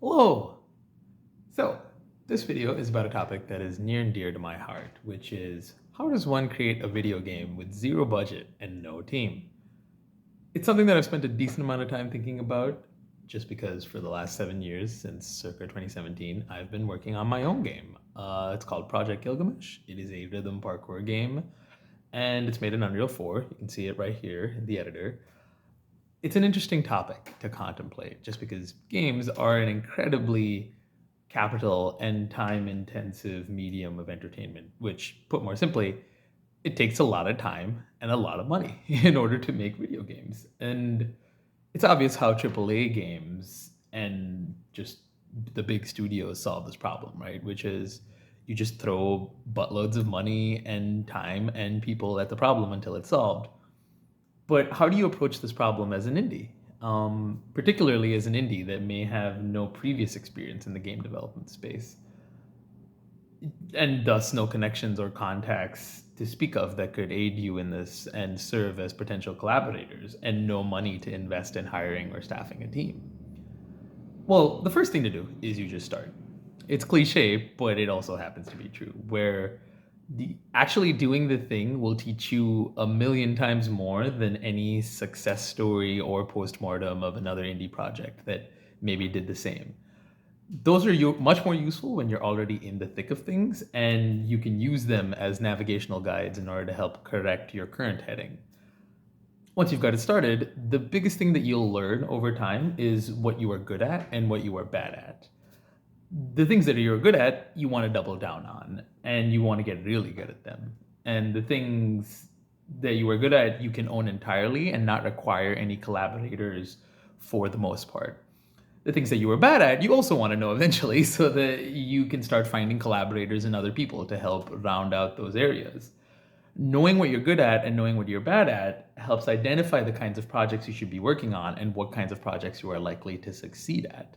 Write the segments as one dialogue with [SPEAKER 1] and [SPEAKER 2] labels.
[SPEAKER 1] Hello! So, this video is about a topic that is near and dear to my heart, which is how does one create a video game with zero budget and no team? It's something that I've spent a decent amount of time thinking about, just because for the last 7 years, since circa 2017, I've been working on my own game. It's called Project Gilgamesh. It is a rhythm parkour game, and it's made in Unreal 4. You can see it right here in the editor. It's an interesting topic to contemplate just because games are an incredibly capital and time intensive medium of entertainment, which, put more simply, it takes a lot of time and a lot of money in order to make video games. And it's obvious how AAA games and just the big studios solve this problem, right? Which is you just throw buttloads of money and time and people at the problem until it's solved. But how do you approach this problem as an indie? Particularly as an indie that may have no previous experience in the game development space, and thus no connections or contacts to speak of that could aid you in this and serve as potential collaborators, and no money to invest in hiring or staffing a team. Well, the first thing to do is you just start. It's cliche, but it also happens to be true, where actually doing the thing will teach you a million times more than any success story or postmortem of another indie project that maybe did the same. Those are much more useful when you're already in the thick of things, and you can use them as navigational guides in order to help correct your current heading. Once you've got it started, the biggest thing that you'll learn over time is what you are good at and what you are bad at. The things that you're good at, you want to double down on, and you want to get really good at them. And the things that you are good at, you can own entirely and not require any collaborators for the most part. The things that you were bad at, you also want to know eventually so that you can start finding collaborators and other people to help round out those areas. Knowing what you're good at and knowing what you're bad at helps identify the kinds of projects you should be working on and what kinds of projects you are likely to succeed at.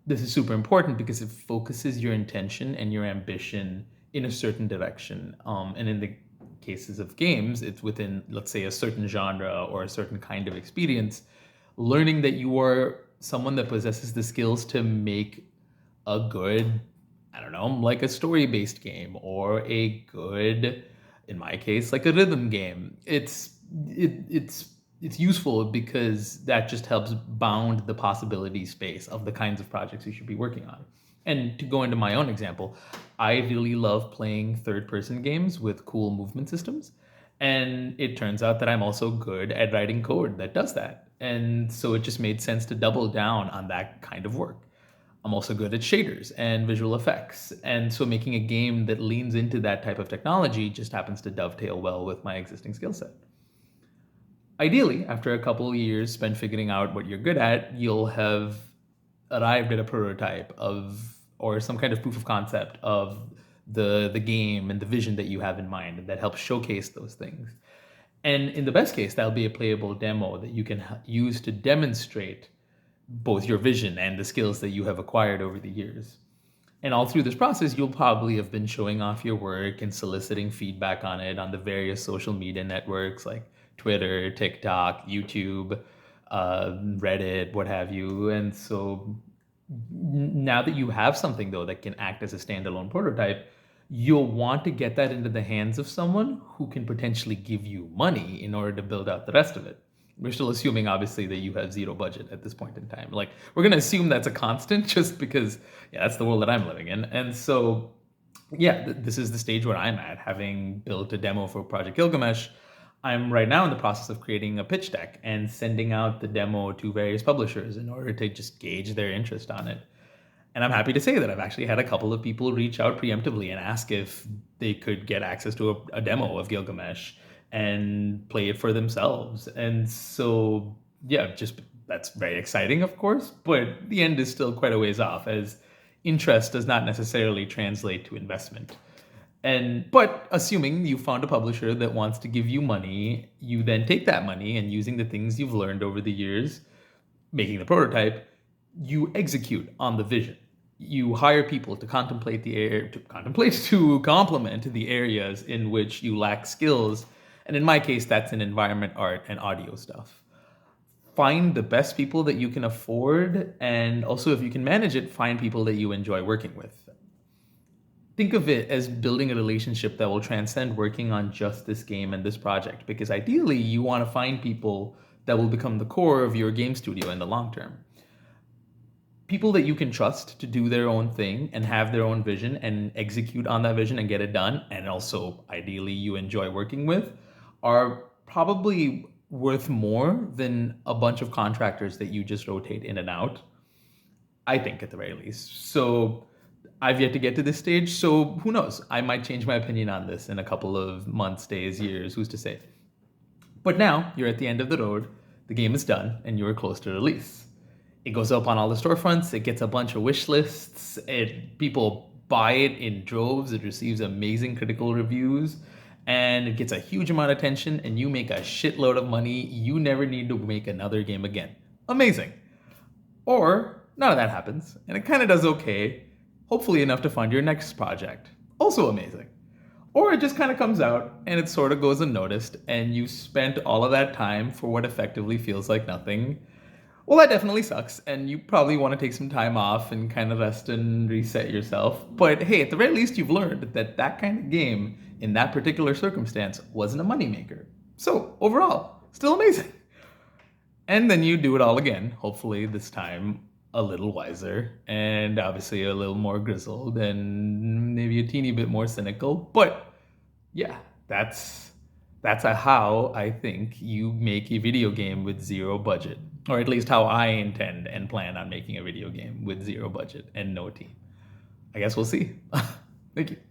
[SPEAKER 1] This is super important because it focuses your intention and your ambition in a certain direction. And in the cases of games, it's within, let's say, a certain genre or a certain kind of experience. Learning that you are someone that possesses the skills to make a good, I don't know, like a story based game or a good, in my case, like a rhythm game. It's useful because that just helps bound the possibility space of the kinds of projects you should be working on. And to go into my own example, I really love playing third person games with cool movement systems. And it turns out that I'm also good at writing code that does that. And so it just made sense to double down on that kind of work. I'm also good at shaders and visual effects. And so making a game that leans into that type of technology just happens to dovetail well with my existing skill set. Ideally, after a couple of years spent figuring out what you're good at, you'll have arrived at a prototype of, or some kind of proof of concept of the game and the vision that you have in mind that helps showcase those things. And in the best case, that'll be a playable demo that you can use to demonstrate both your vision and the skills that you have acquired over the years. And all through this process, you'll probably have been showing off your work and soliciting feedback on it on the various social media networks like Twitter, TikTok, YouTube, Reddit, what have you. And so now that you have something, though, that can act as a standalone prototype, you'll want to get that into the hands of someone who can potentially give you money in order to build out the rest of it. We're still assuming, obviously, that you have zero budget at this point in time. Like, we're going to assume that's a constant just because, yeah, that's the world that I'm living in. And so, yeah, this is the stage where I'm at. Having built a demo for Project Gilgamesh, I'm right now in the process of creating a pitch deck and sending out the demo to various publishers in order to just gauge their interest on it. And I'm happy to say that I've actually had a couple of people reach out preemptively and ask if they could get access to a demo of Gilgamesh and play it for themselves. And so, yeah, just that's very exciting, of course, but the end is still quite a ways off, as interest does not necessarily translate to investment. But assuming you found a publisher that wants to give you money, you then take that money and, using the things you've learned over the years making the prototype, you execute on the vision. You hire people to contemplate to complement the areas in which you lack skills. And in my case, that's in environment art and audio stuff. find the best people that you can afford, and also, if you can manage it, find people that you enjoy working with. Think of it as building a relationship that will transcend working on just this game and this project, because ideally you want to find people that will become the core of your game studio in the long term. People that you can trust to do their own thing and have their own vision and execute on that vision and get it done, and also ideally you enjoy working with, are probably worth more than a bunch of contractors that you just rotate in and out. I think, at the very least. So I've yet to get to this stage, so who knows? I might change my opinion on this in a couple of months, days, years, who's to say? But now you're at the end of the road, the game is done, and you're close to release. It goes up on all the storefronts, it gets a bunch of wish lists, people buy it in droves, it receives amazing critical reviews, and it gets a huge amount of attention, and you make a shitload of money. You never need to make another game again. Amazing. Or none of that happens, and it kind of does okay, hopefully enough to fund your next project. Also amazing. Or it just kind of comes out and it sort of goes unnoticed, and you spent all of that time for what effectively feels like nothing. Well, that definitely sucks, and you probably want to take some time off and kind of rest and reset yourself. But hey, at the very least, you've learned that that kind of game in that particular circumstance wasn't a moneymaker. So, overall, still amazing. And then you do it all again, hopefully this time a little wiser and obviously a little more grizzled and maybe a teeny bit more cynical. But yeah, that's how I think you make a video game with zero budget, or at least how I intend and plan on making a video game with zero budget and no team. I guess we'll see. Thank you.